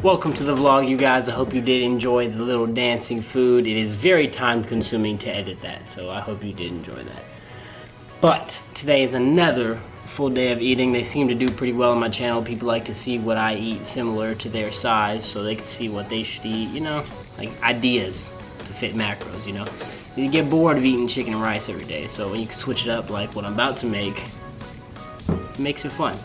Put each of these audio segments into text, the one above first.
Welcome to the vlog, you guys. I hope you did enjoy the little dancing food. It is very time consuming to edit that, so I hope you did enjoy that. But today is another full day of eating. They seem to do pretty well on my channel. People like to see what I eat similar to their size so they can see what they should eat, you know, like ideas to fit macros, you know. You get bored of eating chicken and rice every day, so when you can switch it up like what I'm about to make, it makes it fun.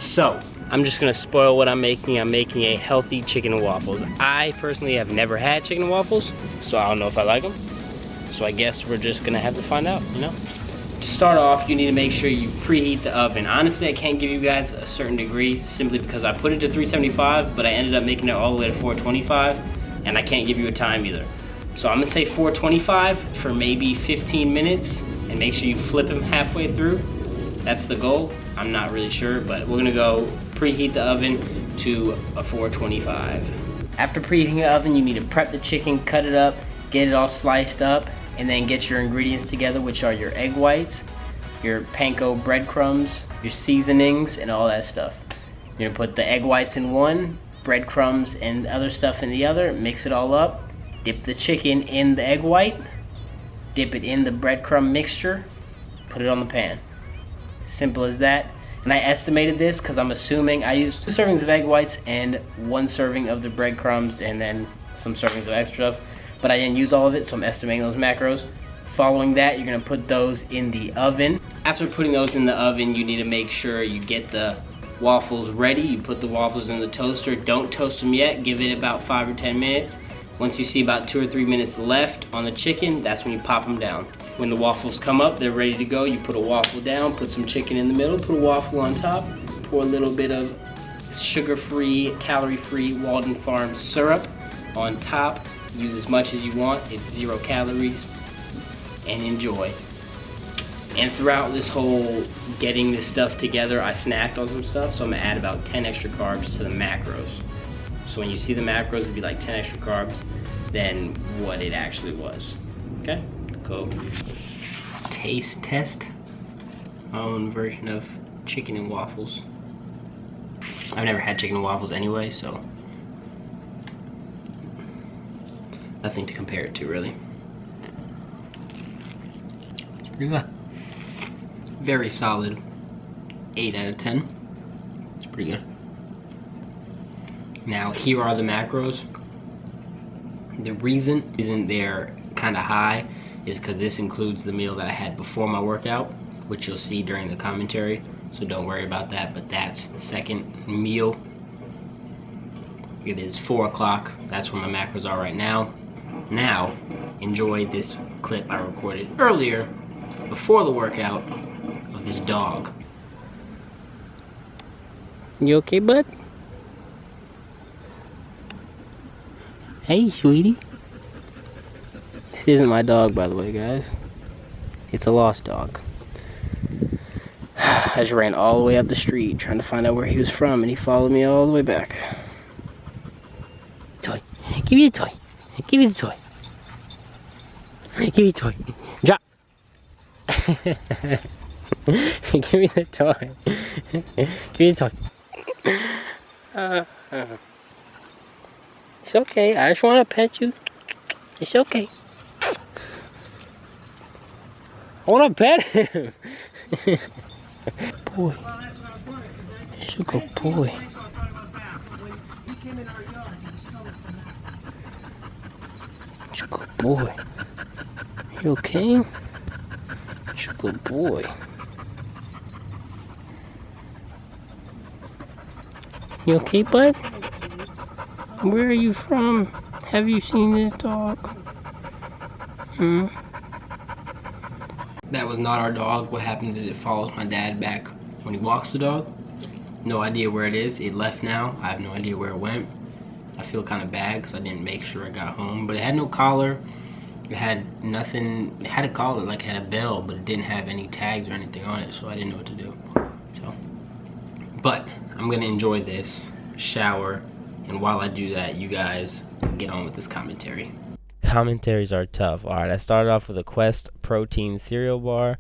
So, I'm just gonna spoil what I'm making. I'm making a healthy chicken and waffles. I personally have never had chicken and waffles, so I don't know if I like them. So I guess we're just gonna have to find out, you know? To start off, you need to make sure you preheat the oven. Honestly, I can't give you guys a certain degree simply because I put it to 375, but I ended up making it all the way to 425, and I can't give you a time either. So I'm gonna say 425 for maybe 15 minutes, and make sure you flip them halfway through. That's the goal. I'm not really sure, but we're gonna go preheat the oven to a 425. After preheating the oven, you need to prep the chicken, cut it up, get it all sliced up, and then get your ingredients together, which are your egg whites, your panko breadcrumbs, your seasonings, and all that stuff. You're gonna put the egg whites in one, breadcrumbs and other stuff in the other, mix it all up, dip the chicken in the egg white, dip it in the breadcrumb mixture, put it on the pan. Simple as that. And I estimated this because I'm assuming I used 2 servings of egg whites and 1 serving of the breadcrumbs and then some servings of extra stuff, but I didn't use all of it, so I'm estimating those macros. Following that, you're gonna put those in the oven. After putting those in the oven, you need to make sure you get the waffles ready. You put the waffles in the toaster. Don't toast them yet. Give it about 5 or 10 minutes. Once you see about 2 or 3 minutes left on the chicken, that's when you pop them down. When the waffles come up, they're ready to go. You put a waffle down, put some chicken in the middle, put a waffle on top, pour a little bit of sugar-free, calorie-free Walden Farms syrup on top. Use as much as you want. It's 0 calories. And enjoy. And throughout this whole getting this stuff together, I snacked on some stuff, so I'm gonna add about 10 extra carbs to the macros. So when you see the macros, it'd be like 10 extra carbs than what it actually was. Okay? Go taste test my own version of chicken and waffles. I've never had chicken and waffles anyway, so nothing to compare it to really. It's pretty good. Very solid 8 out of 10. It's pretty good. Now here are the macros. The reason they're kind of high is because this includes the meal that I had before my workout, which you'll see during the commentary, so don't worry about that. But that's the second meal. It is 4 o'clock. That's where my macros are right now. Now enjoy this clip I recorded earlier before the workout of this dog. You okay, bud? Hey, sweetie. This isn't my dog, by the way, guys. It's a lost dog. I just ran all the way up the street trying to find out where he was from, and he followed me all the way back. Toy. Give me the toy. Give me the toy. Give me the toy. Drop. Give me the toy. Give me the toy. It's okay. I just want to pet you. It's okay. I want to pet him. Boy. It's a good boy. It's a good boy. You okay? It's a good boy. You okay, bud? Where are you from? Have you seen this dog? That was not our dog. What happens is it follows my dad back when he walks the dog. No idea where it is. It left now. I have no idea where it went. I feel kind of bad because I didn't make sure I got home. But it had no collar. It had nothing. It had a collar, like it had a bell, but it didn't have any tags or anything on it, so I didn't know what to do. So, but I'm gonna enjoy this, shower, and while I do that, you guys get on with this commentary. Commentaries are tough. Alright, I started off with a Quest protein cereal bar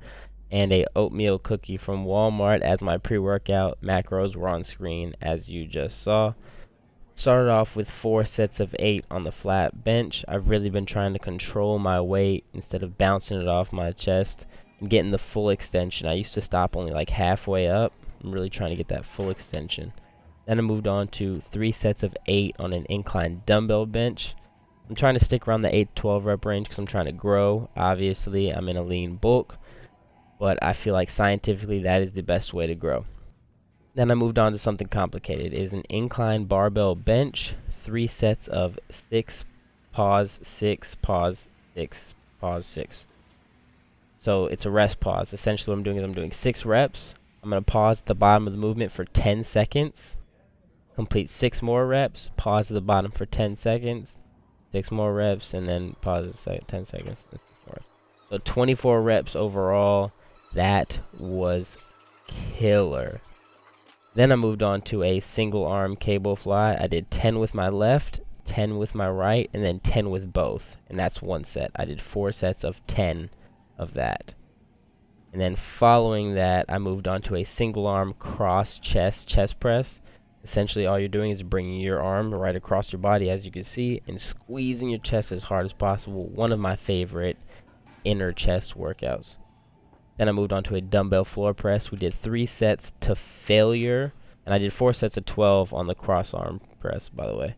and a oatmeal cookie from Walmart as my pre-workout. Macros were on screen as you just saw. Started off with 4 sets of 8 on the flat bench. I've really been trying to control my weight instead of bouncing it off my chest and getting the full extension. I used to stop only like halfway up. I'm really trying to get that full extension. Then I moved on to 3 sets of 8 on an incline dumbbell bench. I'm trying to stick around the 8 to 12 rep range because I'm trying to grow. Obviously, I'm in a lean bulk, but I feel like scientifically that is the best way to grow. Then I moved on to something complicated. It is an incline barbell bench, 3 sets of 6, pause, 6, pause, 6, pause, 6. So it's a rest pause. Essentially what I'm doing is I'm doing 6 reps. I'm going to pause at the bottom of the movement for 10 seconds. Complete 6 more reps, pause at the bottom for 10 seconds, 6 more reps, and then pause at 10 seconds. So 24 reps overall. That was killer. Then I moved on to a single arm cable fly. I did 10 with my left, 10 with my right, and then 10 with both. And that's 1 set. I did 4 sets of 10 of that. And then following that, I moved on to a single arm cross chest press. Essentially all you're doing is bringing your arm right across your body, as you can see, and squeezing your chest as hard as possible. One of my favorite inner chest workouts. Then I moved on to a dumbbell floor press. We did 3 sets to failure, and I did 4 sets of 12 on the cross arm press, by the way.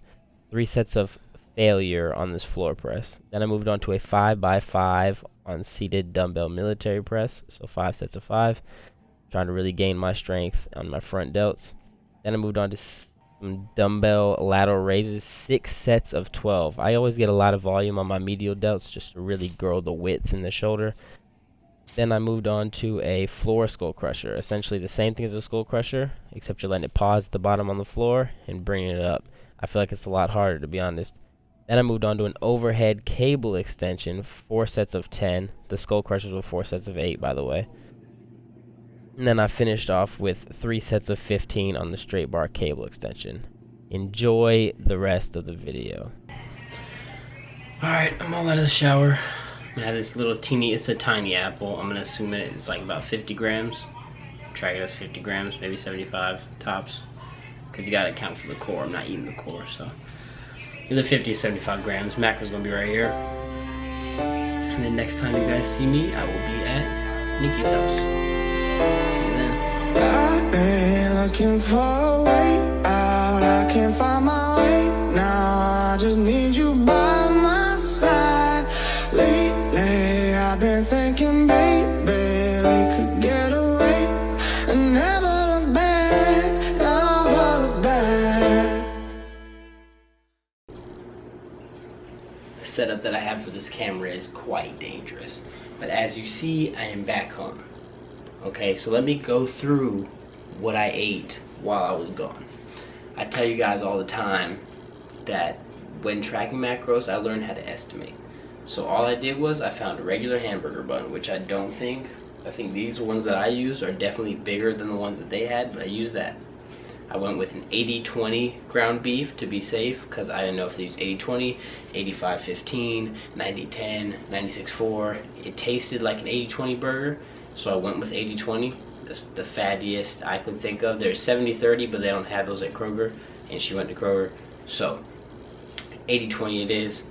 3 sets of failure on this floor press. Then I moved on to a 5x5 on seated dumbbell military press, so 5 sets of 5, trying to really gain my strength on my front delts. Then I moved on to some dumbbell lateral raises, 6 sets of 12. I always get a lot of volume on my medial delts just to really grow the width in the shoulder. Then I moved on to a floor skull crusher. Essentially the same thing as a skull crusher, except you're letting it pause at the bottom on the floor and bringing it up. I feel like it's a lot harder, to be honest. Then I moved on to an overhead cable extension, 4 sets of 10. The skull crushers were 4 sets of 8, by the way. And then I finished off with 3 sets of 15 on the straight bar cable extension. Enjoy the rest of the video. Alright, I'm all out of the shower. I'm gonna have this little teeny, it's a tiny apple. I'm gonna assume it's like about 50 grams. Track it as 50 grams, maybe 75 tops. Because you gotta account for the core. I'm not eating the core, so. Either 50 or 75 grams. Macro's gonna be right here. And then next time you guys see me, I will be at Nikki's house. See you then. I've been looking for a way out. I can't find my way now. I just need you by my side. Lately, I've been thinking, baby, we could get away and never look back, never look back. The setup that I have for this camera is quite dangerous. But as you see, I am back home. Okay, so let me go through what I ate while I was gone. I tell you guys all the time that when tracking macros, I learned how to estimate. So all I did was I found a regular hamburger bun, which I think these ones that I use are definitely bigger than the ones that they had, but I used that. I went with an 80-20 ground beef to be safe, because I didn't know if they used 80-20, 85-15, 90-10, 96-4. It tasted like an 80-20 burger, so I went with 80-20. That's the fattiest I could think of. There's 70-30, but they don't have those at Kroger, and she went to Kroger. So 80-20 it is.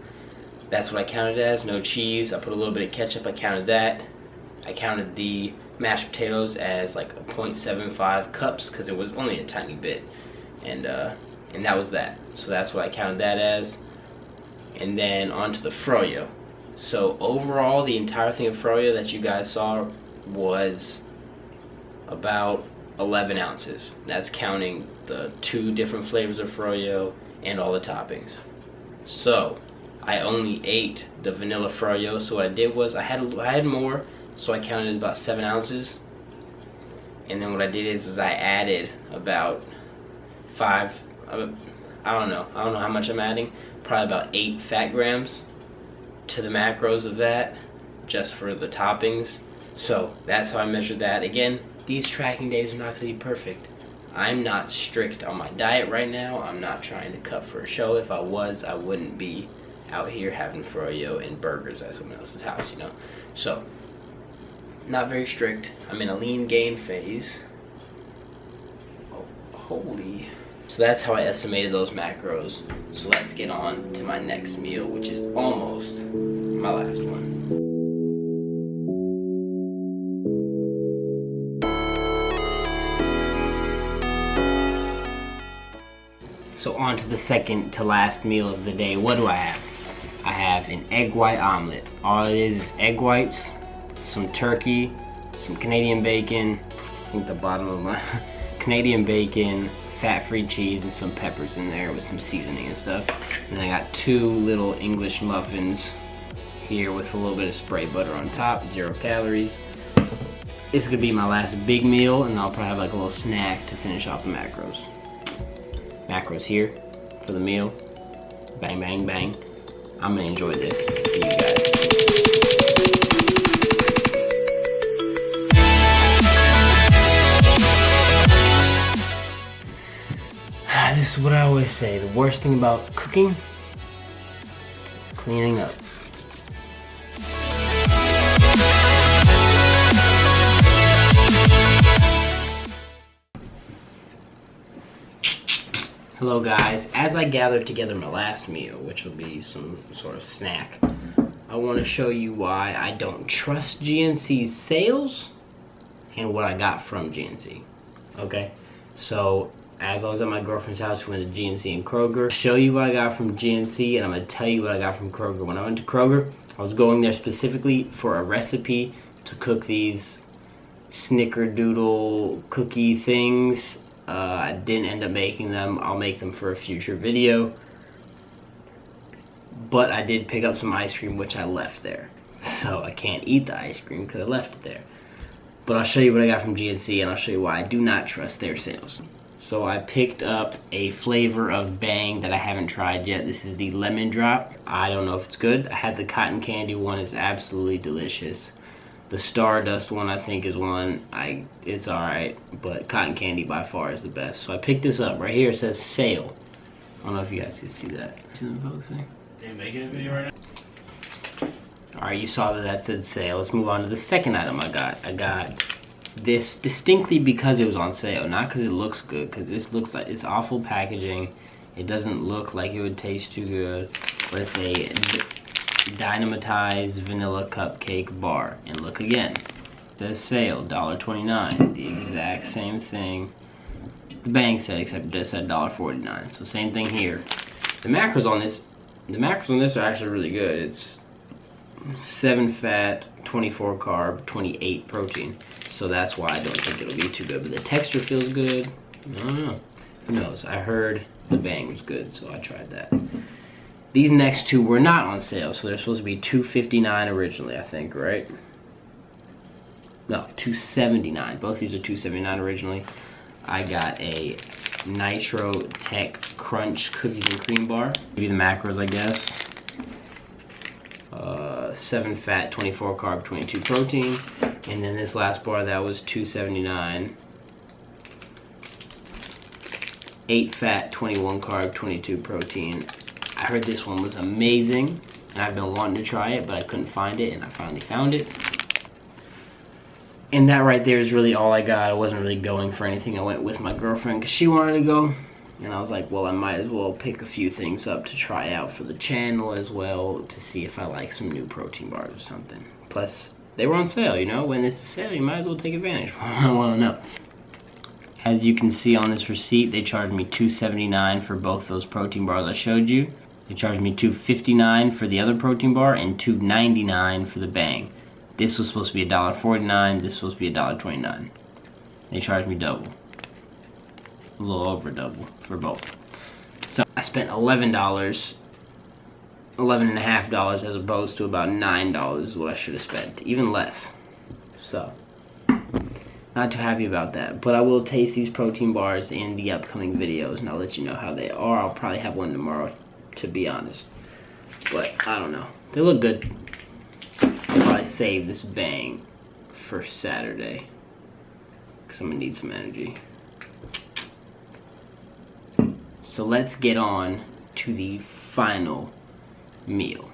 That's what I counted as. No cheese. I put a little bit of ketchup. I counted that. I counted the mashed potatoes as like a 0.75 cups because it was only a tiny bit, and that was that. So that's what I counted that as. And then onto the froyo. So overall, the entire thing of froyo that you guys saw was about 11 ounces. That's counting the 2 different flavors of froyo and all the toppings. So I only ate the vanilla froyo. So what I did was I had more, so I counted about 7 ounces. And then what I did is I added about 5. I don't know how much I'm adding. Probably about 8 fat grams to the macros of that, just for the toppings. So that's how I measured that. Again, these tracking days are not going to be perfect. I'm not strict on my diet right now. I'm not trying to cut for a show. If I was, I wouldn't be out here having froyo and burgers at someone else's house, you know. So, not very strict. I'm in a lean gain phase. Oh, holy. So that's how I estimated those macros. So let's get on to my next meal, which is almost my last one. So on to the second to last meal of the day. What do I have? I have an egg white omelet. All it is egg whites, some turkey, some Canadian bacon, I think the bottom of my Canadian bacon, fat-free cheese, and some peppers in there with some seasoning and stuff. And I got 2 little English muffins here with a little bit of spray butter on top, 0 calories. It's gonna be my last big meal, and I'll probably have like a little snack to finish off the macros. Macros here for the meal. Bang, bang, bang. I'm gonna enjoy this. See you guys. This is what I always say. The worst thing about cooking is cleaning up. Hello guys, as I gather together my last meal, which will be some sort of snack, I want to show you why I don't trust GNC's sales and what I got from GNC. Okay, so as I was at my girlfriend's house, we went to GNC and Kroger. I'll show you what I got from GNC, and I'm going to tell you what I got from Kroger. When I went to Kroger, I was going there specifically for a recipe to cook these snickerdoodle cookie things. I didn't end up making them. I'll make them for a future video. But I did pick up some ice cream, which I left there. So I can't eat the ice cream because I left it there. But I'll show you what I got from GNC, and I'll show you why I do not trust their sales. So I picked up a flavor of Bang that I haven't tried yet. This is the lemon drop. I don't know if it's good. I had the cotton candy one. It's absolutely delicious. The Stardust one I think is one, it's alright, but cotton candy by far is the best. So I picked this up. Right here it says sale. I don't know if you guys can see that. See them folks there? Are you making a video right now? Alright, you saw that said sale. Let's move on to the second item I got. I got this distinctly because it was on sale, not because it looks good, because this looks like it's awful packaging. It doesn't look like it would taste too good, but it's a dynamitized vanilla cupcake bar. And look again, it says sale, $1.29, the exact same thing the Bang said, except it just said $1.49. So same thing here. The macros on this are actually really good. It's 7 fat, 24 carb, 28 protein. So that's why I don't think it'll be too good. But the texture feels good. I don't know. Who knows? I heard the Bang was good, so I tried that. These next two were not on sale, so they're supposed to be $2.59 originally, I think, right? No, $2.79. Both these are $2.79 originally. I got a Nitro Tech Crunch Cookies and Cream Bar. Maybe the macros, I guess. 7 fat, 24 carb, 22 protein. And then this last bar, that was $2.79. 8 fat, 21 carb, 22 protein. I heard this one was amazing, and I've been wanting to try it, but I couldn't find it, and I finally found it. And that right there is really all I got. I wasn't really going for anything. I went with my girlfriend because she wanted to go, and I was like, well, I might as well pick a few things up to try out for the channel as well, to see if I like some new protein bars or something. Plus, they were on sale, you know? When it's a sale, you might as well take advantage. I want to know. As you can see on this receipt, they charged me $2.79 for both those protein bars I showed you. They charged me $2.59 for the other protein bar and $2.99 for the Bang. This was supposed to be $1.49. This was supposed to be $1.29. They charged me double. A little over double for both. So I spent $11, $11.50 as opposed to about $9 is what I should have spent. Even less. So, not too happy about that. But I will taste these protein bars in the upcoming videos, and I'll let you know how they are. I'll probably have one tomorrow, to be honest. But I don't know. They look good. I'll probably save this Bang for Saturday, because I'm going to need some energy. So let's get on to the final meal.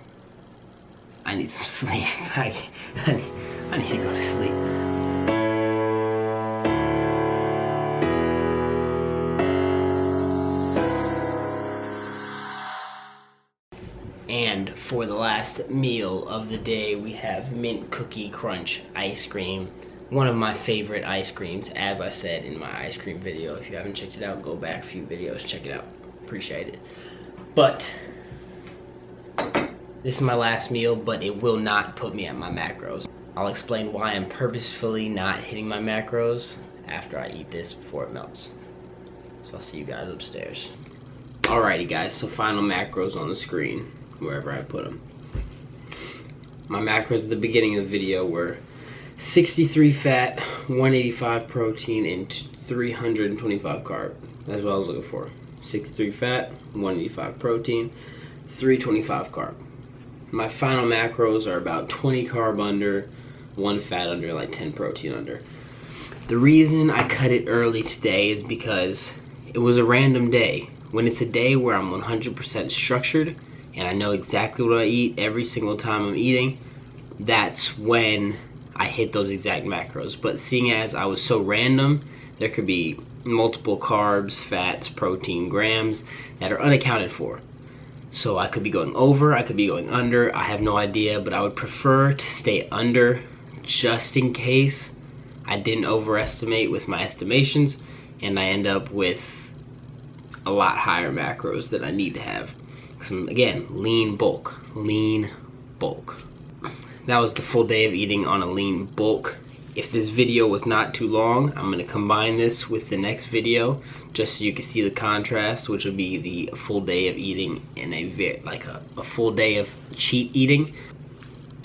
I need some sleep. I need to go to sleep. And for the last meal of the day, we have mint cookie crunch ice cream. One of my favorite ice creams, as I said in my ice cream video. If you haven't checked it out, go back a few videos, check it out. Appreciate it. But this is my last meal, but it will not put me at my macros. I'll explain why I'm purposefully not hitting my macros after I eat this before it melts. So I'll see you guys upstairs. Alrighty guys, so final macros on the screen, wherever I put them. My macros at the beginning of the video were 63 fat, 185 protein, and 325 carb. That's what I was looking for. 63 fat, 185 protein, 325 carb. My final macros are about 20 carb under, 1 fat under, like 10 protein under. The reason I cut it early today is because it was a random day. When it's a day where I'm 100% structured and I know exactly what I eat every single time I'm eating, that's when I hit those exact macros. But seeing as I was so random, there could be multiple carbs, fats, protein, grams that are unaccounted for. So I could be going over, I could be going under, I have no idea, but I would prefer to stay under just in case I didn't overestimate with my estimations and I end up with a lot higher macros that I need to have. So again, lean bulk. That was the full day of eating on a lean bulk. If this video was not too long, I'm gonna combine this with the next video just so you can see the contrast, which will be the full day of eating in a full day of cheat eating.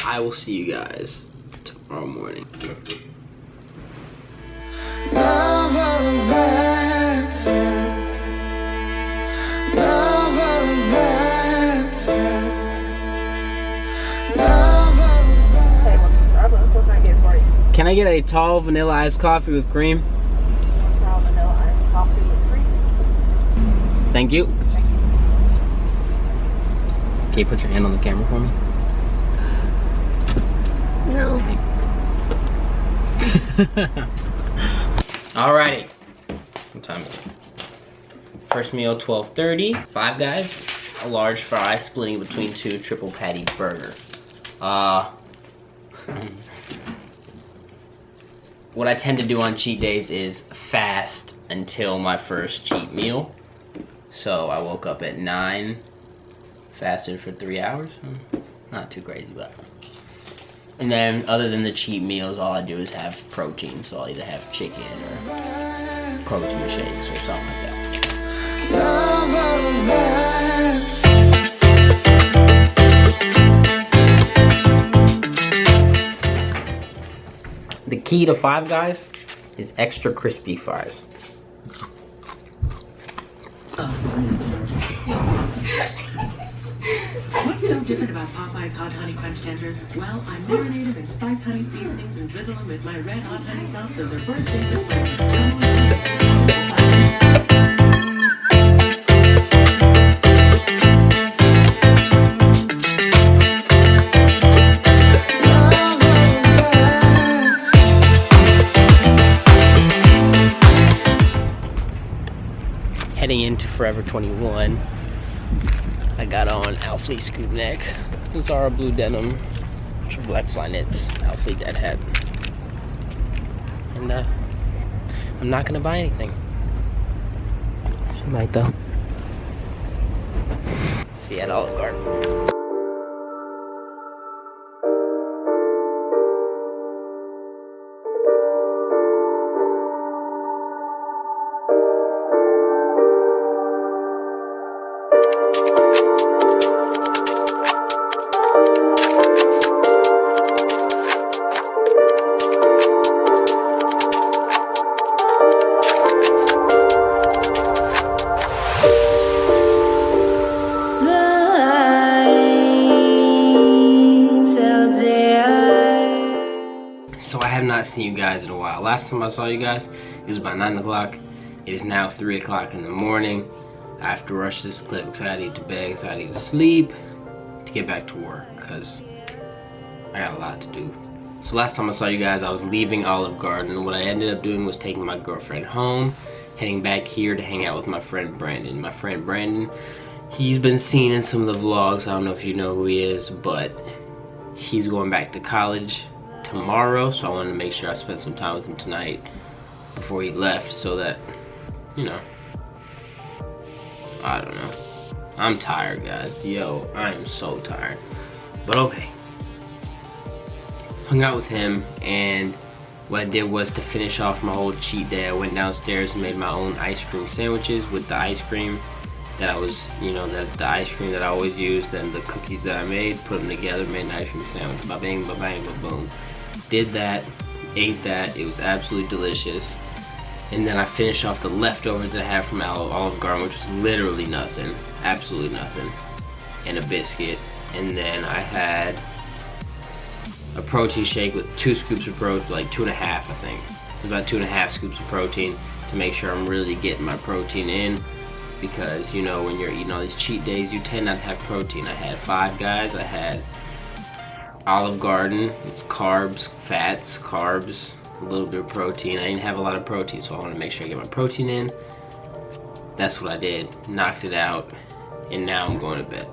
I will see you guys tomorrow morning. Can I get a tall vanilla iced coffee with cream? Tall vanilla iced coffee with cream. Thank you. Can you put your hand on the camera for me? No. Alrighty. What time is it? First meal, 12:30. Five Guys, a large fry, splitting between 2 triple patty burger. What I tend to do on cheat days is fast until my first cheat meal. So I woke up at 9, fasted for 3 hours. Not too crazy, but. And then other than the cheat meals, all I do is have protein. So I'll either have chicken or protein shakes or something like that. The key to Five Guys is extra crispy fries. What's so different about Popeye's Hot Honey Crunch Tenders? Well, I'm marinated in spiced honey seasonings and drizzle them with my red hot honey sauce so they're bursting with flavor. Heading into Forever 21. I got on Alfleet scoop neck, KlyzR blue denim, triple X Flyknits, Alfleet dead hat. And I'm not gonna buy anything. She might though. See you at Olive Garden. So I have not seen you guys in a while. Last time I saw you guys, it was about 9 o'clock. It is now 3 o'clock in the morning. I have to rush this clip because I gotta get to bed, because I gotta get to sleep to get back to work, because I got a lot to do. So last time I saw you guys, I was leaving Olive Garden, and what I ended up doing was taking my girlfriend home, heading back here to hang out with my friend Brandon. My friend Brandon He's been seen in some of the vlogs. I don't know if you know who he is, but he's going back to college tomorrow, so I wanted to make sure I spent some time with him tonight before he left, so that, you know, I don't know. I'm tired, guys. Yo, I am so tired. But okay. Hung out with him, and what I did was, to finish off my whole cheat day, I went downstairs and made my own ice cream sandwiches with the ice cream that I was, you know, the ice cream that I always use, then the cookies that I made, put them together, made an ice cream sandwich. Ba bang, ba bang, ba boom. Did that, ate that. It was absolutely delicious. And then I finished off the leftovers that I had from Olive Garden, which was literally nothing, absolutely nothing, and a biscuit. And then I had a protein shake with 2 scoops of protein, like 2.5, I think. It was about 2.5 scoops of protein to make sure I'm really getting my protein in, because, you know, when you're eating all these cheat days, you tend not to have protein. I had 5 Guys, I had Olive Garden, it's carbs, fats, carbs, a little bit of protein. I didn't have a lot of protein, so I wanted to make sure I get my protein in. That's what I did, knocked it out, and now I'm going to bed.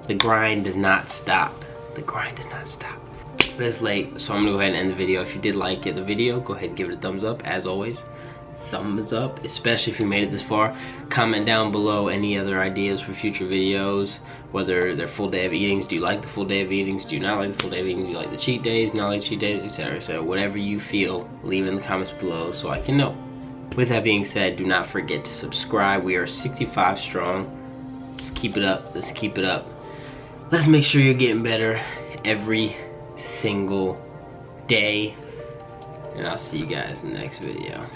The grind does not stop. The grind does not stop. But it's late, so I'm gonna go ahead and end the video. If you did like the video, go ahead and give it a thumbs up. As always, thumbs up, especially if you made it this far. Comment down below any other ideas for future videos, whether they're full day of eatings. Do you like the full day of eatings? Do you not like the full day of eatings? Do you like the cheat days? Not like cheat days, etc. So whatever you feel, leave it in the comments below so I can know. With that being said, do not forget to subscribe. We are 65 strong. Let's keep it up. Let's keep it up. Let's make sure you're getting better every single day. And I'll see you guys in the next video.